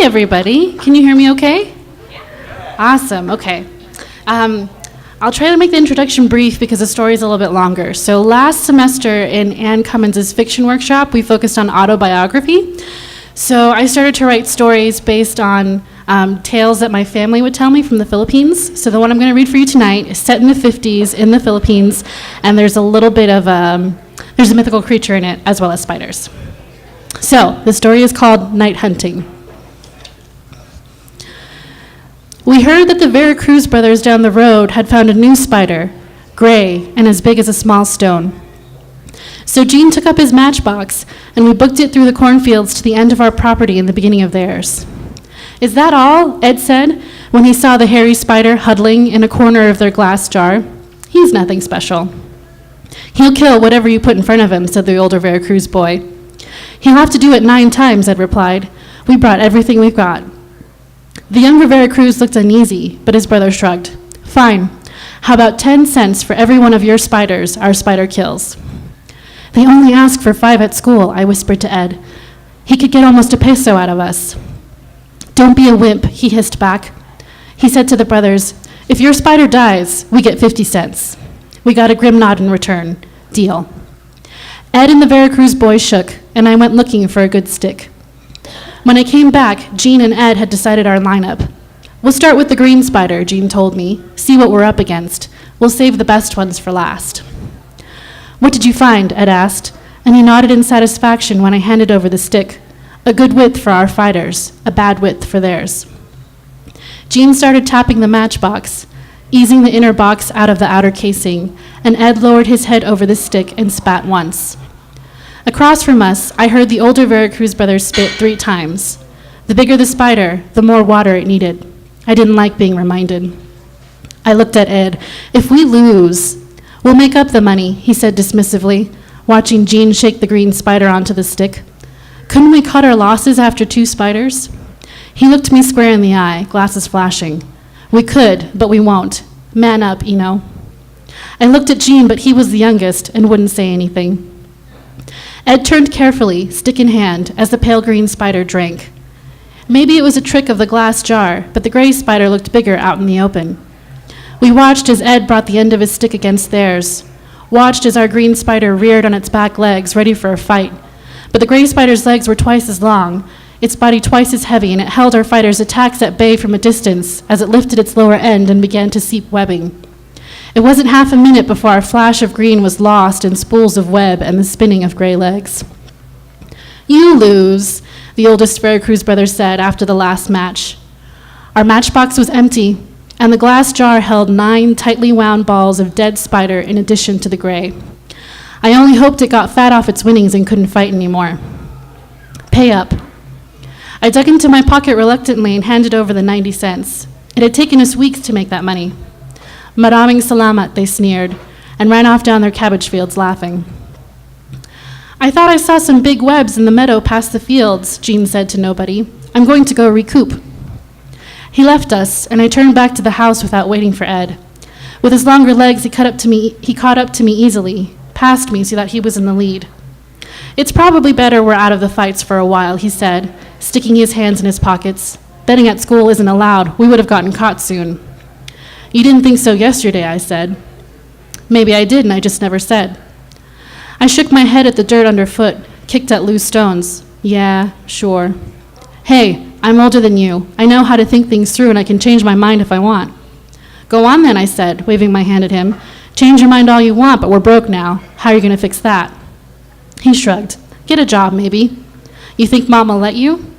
everybody. Can you hear me okay? Awesome, okay. I'll try to make the introduction brief because the story is a little bit longer. So last semester in Ann Cummins' fiction workshop, we focused on autobiography. So I started to write stories based on tales that my family would tell me from the Philippines. So the one I'm going to read for you tonight is set in the 50s in the Philippines, and there's a little bit of, there's a mythical creature in it, as well as spiders. So the story is called Night Hunting. We heard that the Veracruz brothers down the road had found a new spider, gray and as big as a small stone. So Gene took up his matchbox, and we booked it through the cornfields to the end of our property in the beginning of theirs. Is that all? Ed said, when he saw the hairy spider huddling in a corner of their glass jar. He's nothing special. He'll kill whatever you put in front of him, said the older Veracruz boy. He'll have to do it 9 times, Ed replied. We brought everything we've got. The younger Veracruz looked uneasy, but his brother shrugged. Fine. How about 10 cents for every one of your spiders our spider kills? They only ask for 5 at school, I whispered to Ed. He could get almost a peso out of us. Don't be a wimp, he hissed back. He said to the brothers, if your spider dies, we get 50 cents. We got a grim nod in return. Deal. Ed and the Veracruz boys shook, and I went looking for a good stick. When I came back, Gene and Ed had decided our lineup. We'll start with the green spider, Gene told me. See what we're up against. We'll save the best ones for last. What did you find? Ed asked, and he nodded in satisfaction when I handed over the stick. A good width for our fighters, a bad width for theirs. Gene started tapping the matchbox, easing the inner box out of the outer casing, and Ed lowered his head over the stick and spat once. Across from us, I heard the older Veracruz brothers spit 3 times. The bigger the spider, the more water it needed. I didn't like being reminded. I looked at Ed. If we lose, we'll make up the money, he said dismissively, watching Gene shake the green spider onto the stick. Couldn't we cut our losses after 2 spiders? He looked me square in the eye, glasses flashing. We could, but we won't. Man up, Eno. I looked at Gene, but he was the youngest and wouldn't say anything. Ed turned carefully, stick in hand, as the pale green spider drank. Maybe it was a trick of the glass jar, but the gray spider looked bigger out in the open. We watched as Ed brought the end of his stick against theirs, watched as our green spider reared on its back legs, ready for a fight. But the gray spider's legs were twice as long, its body twice as heavy, and it held our fighter's attacks at bay from a distance as it lifted its lower end and began to seep webbing. It wasn't half a minute before our flash of green was lost in spools of web and the spinning of gray legs. You lose, the oldest Veracruz brother said after the last match. Our matchbox was empty, and the glass jar held 9 tightly wound balls of dead spider in addition to the gray. I only hoped it got fat off its winnings and couldn't fight anymore. Pay up. I dug into my pocket reluctantly and handed over the 90 cents. It had taken us weeks to make that money. Maraming salamat, they sneered, and ran off down their cabbage fields laughing. I thought I saw some big webs in the meadow past the fields, Gene said to nobody. I'm going to go recoup. He left us, and I turned back to the house without waiting for Ed. With his longer legs, he caught up to me easily, past me so that he was in the lead. It's probably better we're out of the fights for a while, he said, sticking his hands in his pockets. Betting at school isn't allowed. We would have gotten caught soon. You didn't think so yesterday, I said. Maybe I did, and I just never said. I shook my head at the dirt underfoot, kicked at loose stones. Yeah, sure. Hey, I'm older than you. I know how to think things through, and I can change my mind if I want. Go on then, I said, waving my hand at him. Change your mind all you want, but we're broke now. How are you going to fix that? He shrugged. Get a job, maybe. You think Mom will let you?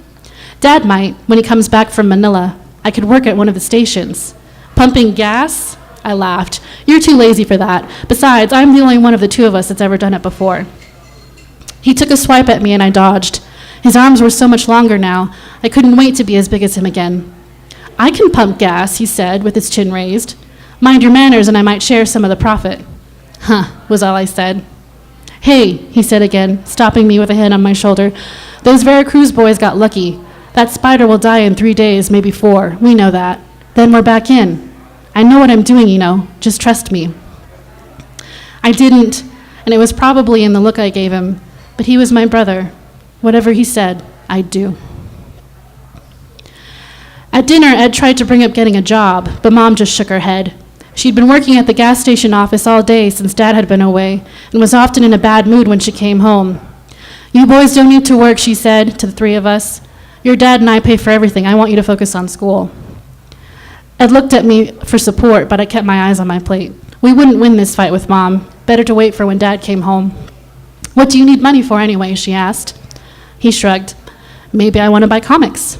Dad might, when he comes back from Manila. I could work at one of the stations. Pumping gas? I laughed. You're too lazy for that. Besides, I'm the only one of the 2 of us that's ever done it before. He took a swipe at me and I dodged. His arms were so much longer now, I couldn't wait to be as big as him again. I can pump gas, he said, with his chin raised. Mind your manners and I might share some of the profit. Huh, was all I said. Hey, he said again, stopping me with a hand on my shoulder. Those Veracruz boys got lucky. That spider will die in 3 days, maybe 4. We know that. Then we're back in. I know what I'm doing, you know. Just trust me. I didn't, and it was probably in the look I gave him, but he was my brother. Whatever he said, I'd do. At dinner, Ed tried to bring up getting a job, but Mom just shook her head. She'd been working at the gas station office all day since Dad had been away, and was often in a bad mood when she came home. "You boys don't need to work," she said to the three of us. "Your dad and I pay for everything. I want you to focus on school." Ed looked at me for support, but I kept my eyes on my plate. We wouldn't win this fight with Mom. Better to wait for when Dad came home. "What do you need money for anyway?" she asked. He shrugged. "Maybe I want to buy comics."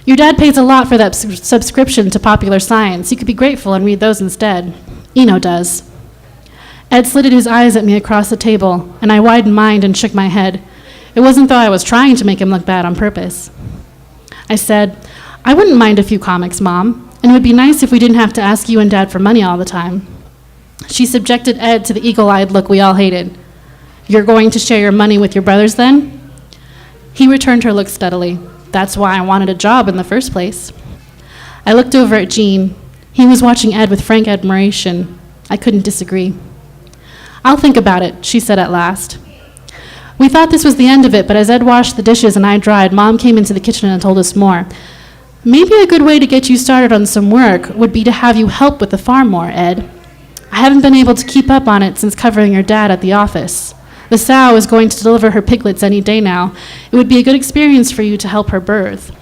"Your dad pays a lot for that subscription to Popular Science. You could be grateful and read those instead." "Eno does." Ed slitted his eyes at me across the table, and I widened mine and shook my head. It wasn't though I was trying to make him look bad on purpose. I said, "I wouldn't mind a few comics, Mom, and it would be nice if we didn't have to ask you and Dad for money all the time." She subjected Ed to the eagle-eyed look we all hated. "You're going to share your money with your brothers then?" He returned her look steadily. "That's why I wanted a job in the first place." I looked over at Gene. He was watching Ed with frank admiration. I couldn't disagree. "I'll think about it," she said at last. We thought this was the end of it, but as Ed washed the dishes and I dried, Mom came into the kitchen and told us more. "Maybe a good way to get you started on some work would be to have you help with the farm more, Ed. I haven't been able to keep up on it since covering your dad at the office. The sow is going to deliver her piglets any day now. It would be a good experience for you to help her birth."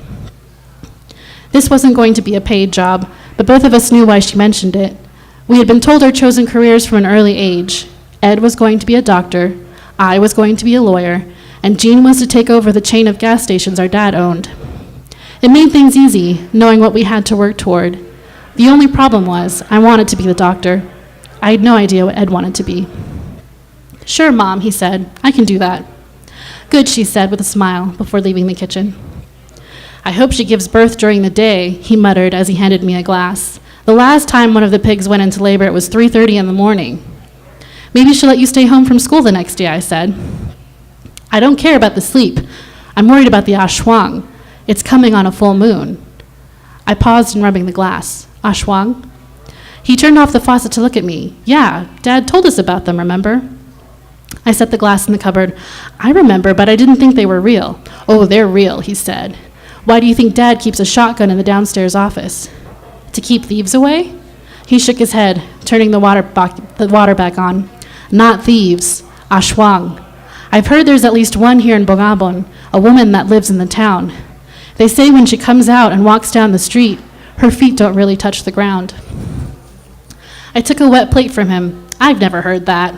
This wasn't going to be a paid job, but both of us knew why she mentioned it. We had been told our chosen careers from an early age. Ed was going to be a doctor, I was going to be a lawyer, and Jean was to take over the chain of gas stations our dad owned. It made things easy, knowing what we had to work toward. The only problem was, I wanted to be the doctor. I had no idea what Ed wanted to be. "Sure, Mom," he said. "I can do that." "Good," she said with a smile before leaving the kitchen. "I hope she gives birth during the day," he muttered as he handed me a glass. "The last time one of the pigs went into labor, it was 3:30 in the morning." "Maybe she'll let you stay home from school the next day," I said. "I don't care about the sleep. I'm worried about the ashwang. It's coming on a full moon." I paused in rubbing the glass. "Ashwang?" He turned off the faucet to look at me. "Yeah, Dad told us about them, remember?" I set the glass in the cupboard. "I remember, but I didn't think they were real." "Oh, they're real," he said. "Why do you think Dad keeps a shotgun in the downstairs office?" "To keep thieves away?" He shook his head, turning the water back on. "Not thieves, ashwang. I've heard there's at least one here in Bongabon, a woman that lives in the town. They say when she comes out and walks down the street, her feet don't really touch the ground." I took a wet plate from him. "I've never heard that."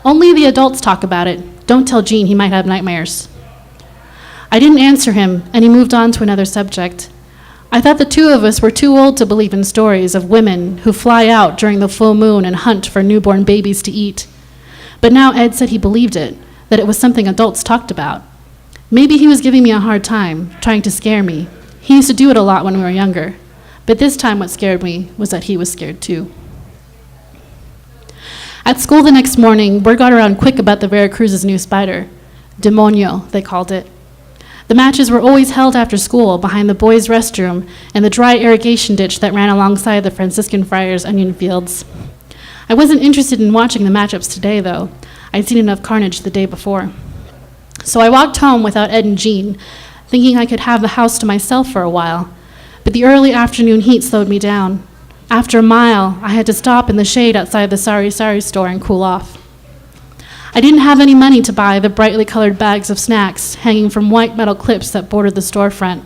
"Only the adults talk about it. Don't tell Gene, he might have nightmares." I didn't answer him, and he moved on to another subject. I thought the two of us were too old to believe in stories of women who fly out during the full moon and hunt for newborn babies to eat. But now Ed said he believed it, that it was something adults talked about. Maybe he was giving me a hard time, trying to scare me. He used to do it a lot when we were younger. But this time what scared me was that he was scared too. At school the next morning, word got around quick about the Veracruz's new spider. Demonio, they called it. The matches were always held after school behind the boys' restroom and the dry irrigation ditch that ran alongside the Franciscan Friars' onion fields. I wasn't interested in watching the matchups today, though. I'd seen enough carnage the day before. So I walked home without Ed and Jean, thinking I could have the house to myself for a while. But the early afternoon heat slowed me down. After a mile, I had to stop in the shade outside the Sari Sari store and cool off. I didn't have any money to buy the brightly colored bags of snacks hanging from white metal clips that bordered the storefront.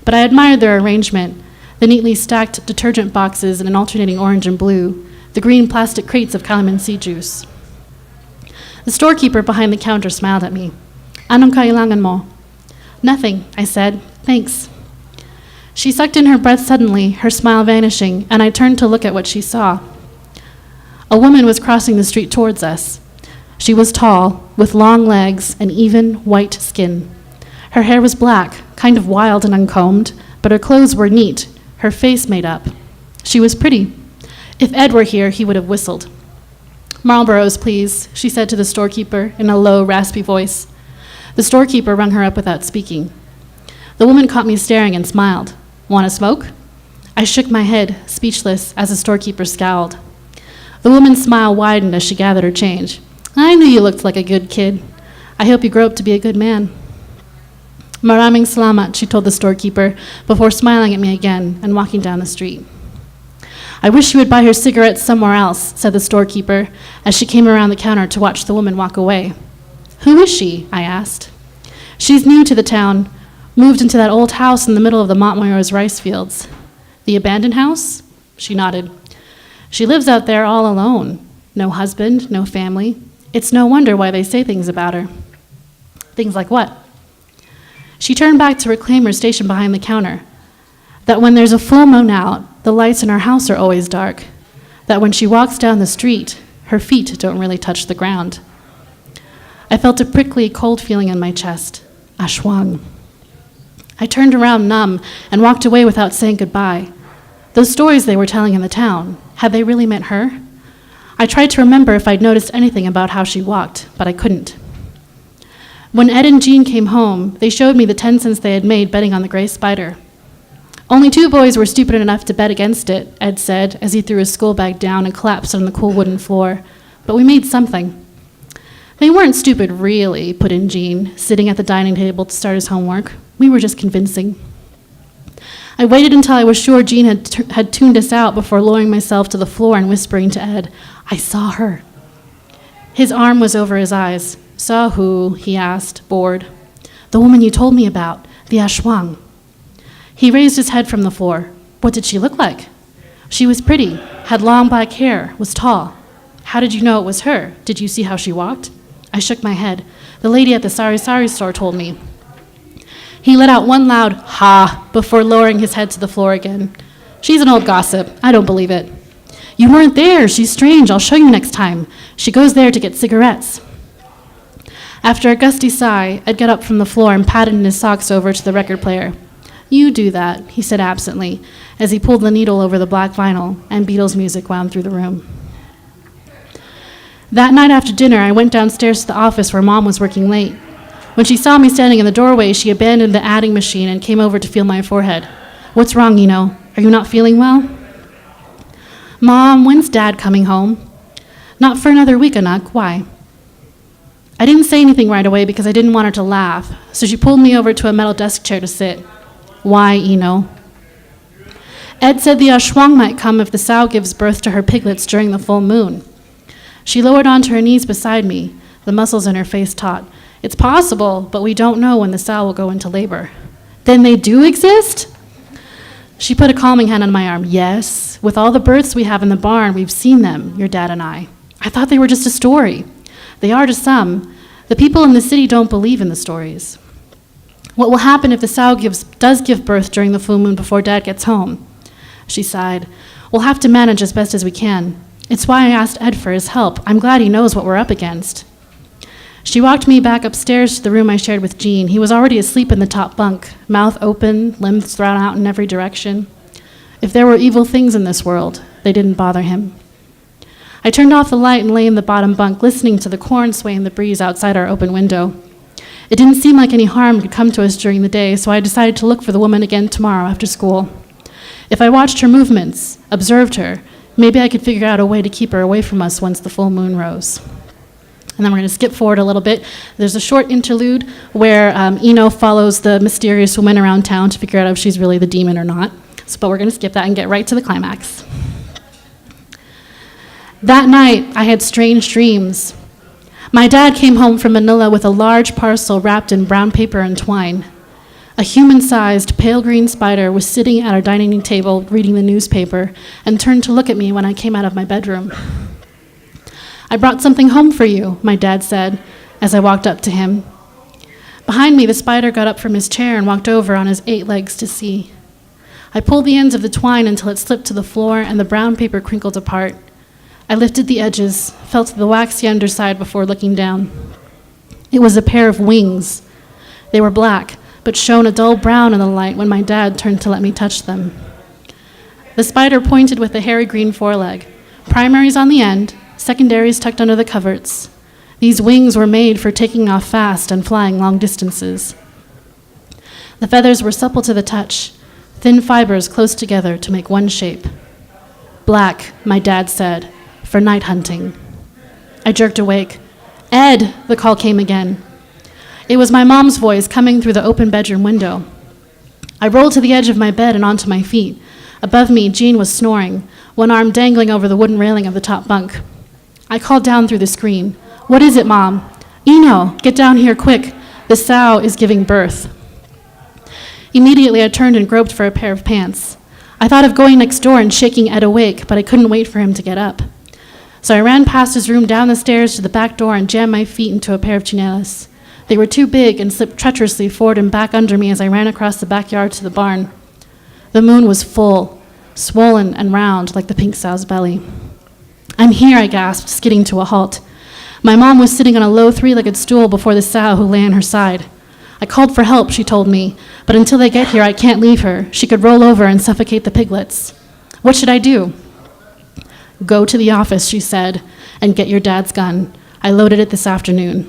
But I admired their arrangement, the neatly stacked detergent boxes in an alternating orange and blue, the green plastic crates of calamansi juice. The storekeeper behind the counter smiled at me. "Anong kailangan mo?" "Nothing," I said. "Thanks." She sucked in her breath suddenly, her smile vanishing, and I turned to look at what she saw. A woman was crossing the street towards us. She was tall, with long legs and even, white skin. Her hair was black, kind of wild and uncombed, but her clothes were neat, her face made up. She was pretty. If Ed were here, he would have whistled. "Marlboros, please," she said to the storekeeper in a low, raspy voice. The storekeeper rung her up without speaking. The woman caught me staring and smiled. "Want a smoke?" I shook my head, speechless, as the storekeeper scowled. The woman's smile widened as she gathered her change. "I knew you looked like a good kid. I hope you grow up to be a good man." Maraming salamat, she told the storekeeper, before smiling at me again and walking down the street. I wish you would buy her cigarettes somewhere else, said the storekeeper, as she came around the counter to watch the woman walk away. Who is she? I asked. She's new to the town, moved into that old house in the middle of the Montmoyer's rice fields. The abandoned house? She nodded. She lives out there all alone. No husband, no family. It's no wonder why they say things about her. Things like what? She turned back to reclaim her station behind the counter. That when there's a full moon out, the lights in her house are always dark. That when she walks down the street, her feet don't really touch the ground. I felt a prickly, cold feeling in my chest. Ashwang. I turned around numb and walked away without saying goodbye. Those stories they were telling in the town, had they really meant her? I tried to remember if I'd noticed anything about how she walked, but I couldn't. When Ed and Jean came home, they showed me the 10 cents they had made betting on the gray spider. Only 2 boys were stupid enough to bet against it, Ed said, as he threw his school bag down and collapsed on the cool wooden floor. But we made something. They weren't stupid, really, put in Jean, sitting at the dining table to start his homework. We were just convincing. I waited until I was sure Jean had tuned us out before lowering myself to the floor and whispering to Ed, I saw her. His arm was over his eyes. Saw who? He asked, bored. The woman you told me about, the Ashwang. He raised his head from the floor. What did she look like? She was pretty, had long black hair, was tall. How did you know it was her? Did you see how she walked? I shook my head. The lady at the sari store told me. He let out one loud ha before lowering his head to the floor again. She's an old gossip. I don't believe it. You weren't there. She's strange. I'll show you next time. She goes there to get cigarettes. After a gusty sigh, Ed got up from the floor and patted in his socks over to the record player. You do that, he said absently, as he pulled the needle over the black vinyl and Beatles music wound through the room. That night after dinner, I went downstairs to the office where Mom was working late. When she saw me standing in the doorway, she abandoned the adding machine and came over to feel my forehead. What's wrong, Eno? Are you not feeling well? Mom, when's Dad coming home? Not for another week, Anak. Why? I didn't say anything right away because I didn't want her to laugh, so she pulled me over to a metal desk chair to sit. Why, Eno? Ed said the Ashwang might come if the sow gives birth to her piglets during the full moon. She lowered onto her knees beside me, the muscles in her face taut. It's possible, but we don't know when the sow will go into labor. Then they do exist? She put a calming hand on my arm. Yes, with all the births we have in the barn, we've seen them, your dad and I. I thought they were just a story. They are to some. The people in the city don't believe in the stories. What will happen if the sow does give birth during the full moon before Dad gets home? She sighed. We'll have to manage as best as we can. It's why I asked Ed for his help. I'm glad he knows what we're up against. She walked me back upstairs to the room I shared with Jean. He was already asleep in the top bunk, mouth open, limbs thrown out in every direction. If there were evil things in this world, they didn't bother him. I turned off the light and lay in the bottom bunk, listening to the corn sway in the breeze outside our open window. It didn't seem like any harm could come to us during the day, so I decided to look for the woman again tomorrow after school. If I watched her movements, observed her, maybe I could figure out a way to keep her away from us once the full moon rose. And then we're going to skip forward a little bit. There's a short interlude where Eno follows the mysterious woman around town to figure out if she's really the demon or not. But we're going to skip that and get right to the climax. That night, I had strange dreams. My dad came home from Manila with a large parcel wrapped in brown paper and twine. A human-sized, pale green spider was sitting at our dining table reading the newspaper and turned to look at me when I came out of my bedroom. I brought something home for you, my dad said, as I walked up to him. Behind me, the spider got up from his chair and walked over on his 8 legs to see. I pulled the ends of the twine until it slipped to the floor and the brown paper crinkled apart. I lifted the edges, felt the waxy underside before looking down. It was a pair of wings. They were black, but shone a dull brown in the light when my dad turned to let me touch them. The spider pointed with a hairy green foreleg, primaries on the end, secondaries tucked under the coverts. These wings were made for taking off fast and flying long distances. The feathers were supple to the touch, thin fibers close together to make one shape. Black, my dad said, for night hunting. I jerked awake. Ed, the call came again. It was my mom's voice coming through the open bedroom window. I rolled to the edge of my bed and onto my feet. Above me, Jean was snoring, one arm dangling over the wooden railing of the top bunk. I called down through the screen. "What is it, Mom?" "Eno, get down here quick. The sow is giving birth." Immediately, I turned and groped for a pair of pants. I thought of going next door and shaking Ed awake, but I couldn't wait for him to get up. So I ran past his room, down the stairs to the back door, and jammed my feet into a pair of chinelas. They were too big and slipped treacherously forward and back under me as I ran across the backyard to the barn. The moon was full, swollen and round like the pink sow's belly. "I'm here," I gasped, skidding to a halt. My mom was sitting on a low three-legged stool before the sow who lay on her side. "I called for help," she told me, "but until they get here, I can't leave her. She could roll over and suffocate the piglets." "What should I do?" "Go to the office," she said, "and get your dad's gun. I loaded it this afternoon."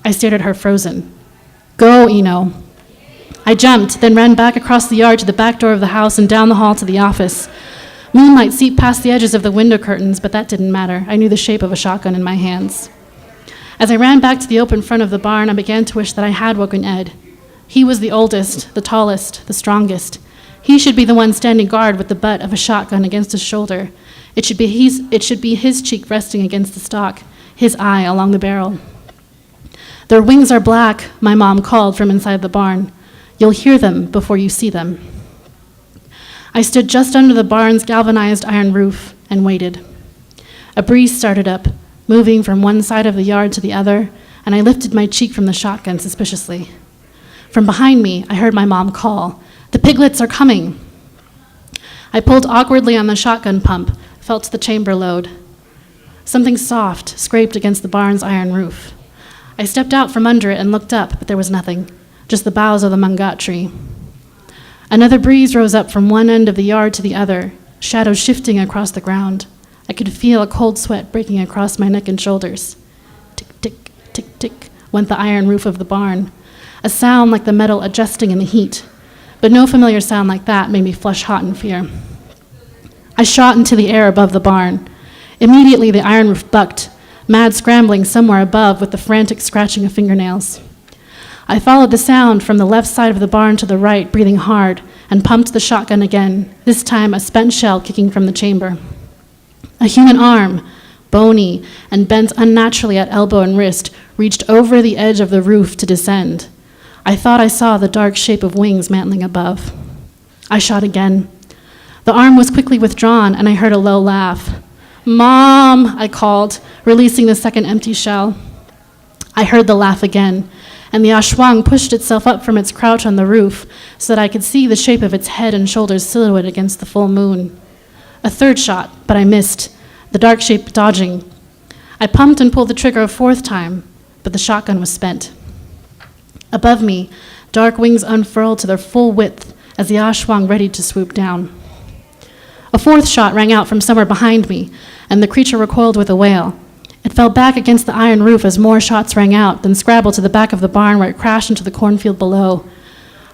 I stared at her frozen. "Go, Eno." I jumped, then ran back across the yard to the back door of the house and down the hall to the office. Moonlight seeped past the edges of the window curtains, but that didn't matter. I knew the shape of a shotgun in my hands. As I ran back to the open front of the barn, I began to wish that I had woken Ed. He was the oldest, the tallest, the strongest. He should be the one standing guard with the butt of a shotgun against his shoulder. It should be his cheek resting against the stock, his eye along the barrel. "Their wings are black," my mom called from inside the barn. "You'll hear them before you see them." I stood just under the barn's galvanized iron roof and waited. A breeze started up, moving from one side of the yard to the other, and I lifted my cheek from the shotgun suspiciously. From behind me, I heard my mom call, "The piglets are coming." I pulled awkwardly on the shotgun pump, felt the chamber load. Something soft scraped against the barn's iron roof. I stepped out from under it and looked up, but there was nothing, just the boughs of the mangat tree. Another breeze rose up from one end of the yard to the other, shadows shifting across the ground. I could feel a cold sweat breaking across my neck and shoulders. Tick, tick, tick, tick, went the iron roof of the barn, a sound like the metal adjusting in the heat, but no familiar sound like that made me flush hot in fear. I shot into the air above the barn. Immediately, the iron roof bucked, mad scrambling somewhere above with the frantic scratching of fingernails. I followed the sound from the left side of the barn to the right, breathing hard, and pumped the shotgun again, this time a spent shell kicking from the chamber. A human arm, bony and bent unnaturally at elbow and wrist, reached over the edge of the roof to descend. I thought I saw the dark shape of wings mantling above. I shot again. The arm was quickly withdrawn, and I heard a low laugh. "Mom," I called, releasing the second empty shell. I heard the laugh again, and the ashwang pushed itself up from its crouch on the roof so that I could see the shape of its head and shoulders silhouetted against the full moon. A third shot, but I missed, the dark shape dodging. I pumped and pulled the trigger a fourth time, but the shotgun was spent. Above me, dark wings unfurled to their full width as the ashwang readied to swoop down. A fourth shot rang out from somewhere behind me, and the creature recoiled with a wail. It fell back against the iron roof as more shots rang out, then scrabbled to the back of the barn where it crashed into the cornfield below.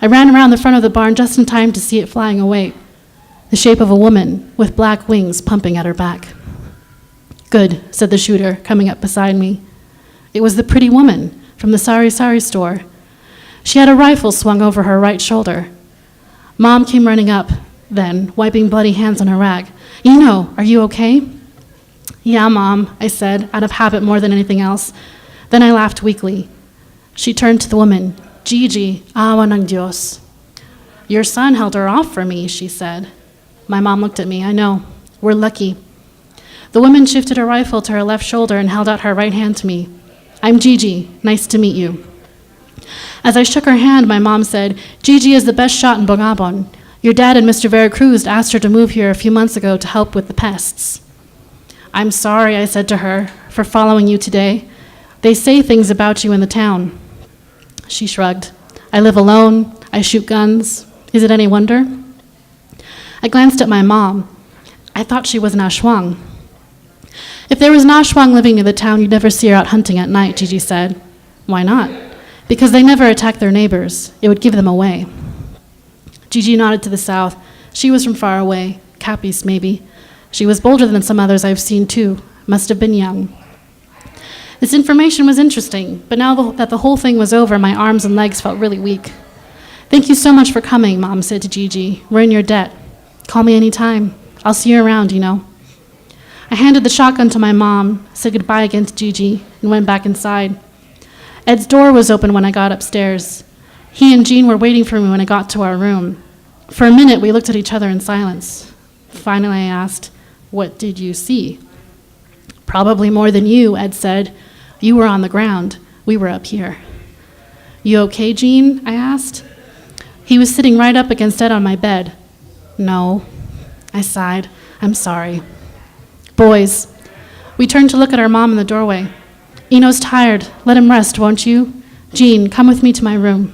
I ran around the front of the barn just in time to see it flying away, the shape of a woman with black wings pumping at her back. "Good," said the shooter, coming up beside me. It was the pretty woman from the sari sari store. She had a rifle swung over her right shoulder. Mom came running up, then, wiping bloody hands on her rag. "Eno, are you okay?" "Yeah, Mom," I said, out of habit more than anything else. Then I laughed weakly. She turned to the woman. "Gigi, awa ng Diyos." "Your son held her off for me," she said. My mom looked at me. "I know. We're lucky." The woman shifted her rifle to her left shoulder and held out her right hand to me. "I'm Gigi. Nice to meet you." As I shook her hand, my mom said, "Gigi is the best shot in Bongabon. Your dad and Mr. Veracruz asked her to move here a few months ago to help with the pests." "I'm sorry," I said to her, "for following you today. They say things about you in the town." She shrugged. "I live alone. I shoot guns. Is it any wonder?" I glanced at my mom. I thought she was an ashwang. "If there was an ashwang living near the town, you'd never see her out hunting at night," Gigi said. "Why not?" "Because they never attack their neighbors. It would give them away." Gigi nodded to the south. She was from far away, Capiz maybe. She was bolder than some others I've seen too. Must have been young. This information was interesting, but now that the whole thing was over, my arms and legs felt really weak. "Thank you so much for coming," Mom said to Gigi. "We're in your debt. Call me anytime. I'll see you around, you know." I handed the shotgun to my mom, said goodbye again to Gigi, and went back inside. Ed's door was open when I got upstairs. He and Jean were waiting for me when I got to our room. For a minute, we looked at each other in silence. Finally, I asked, "What did you see?" "Probably more than you," Ed said. "You were on the ground. We were up here." "You okay, Jean?" I asked. He was sitting right up against Ed on my bed. "No." I sighed. "I'm sorry." "Boys." We turned to look at our mom in the doorway. "Eno's tired. Let him rest, won't you? Jean, come with me to my room."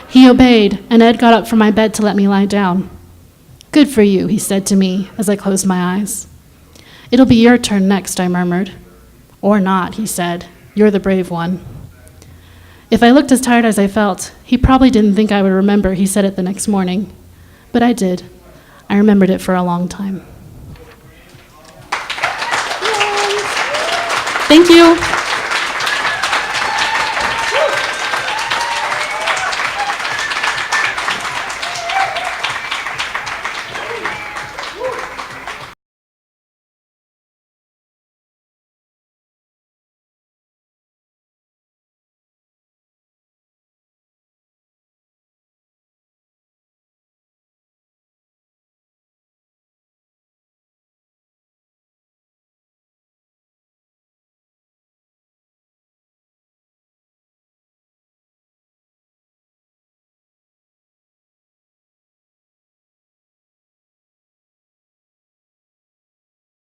He obeyed, and Ed got up from my bed to let me lie down. "Good for you," he said to me as I closed my eyes. "It'll be your turn next," I murmured. "Or not," he said. "You're the brave one." If I looked as tired as I felt, he probably didn't think I would remember he said it the next morning. But I did. I remembered it for a long time. Thank you.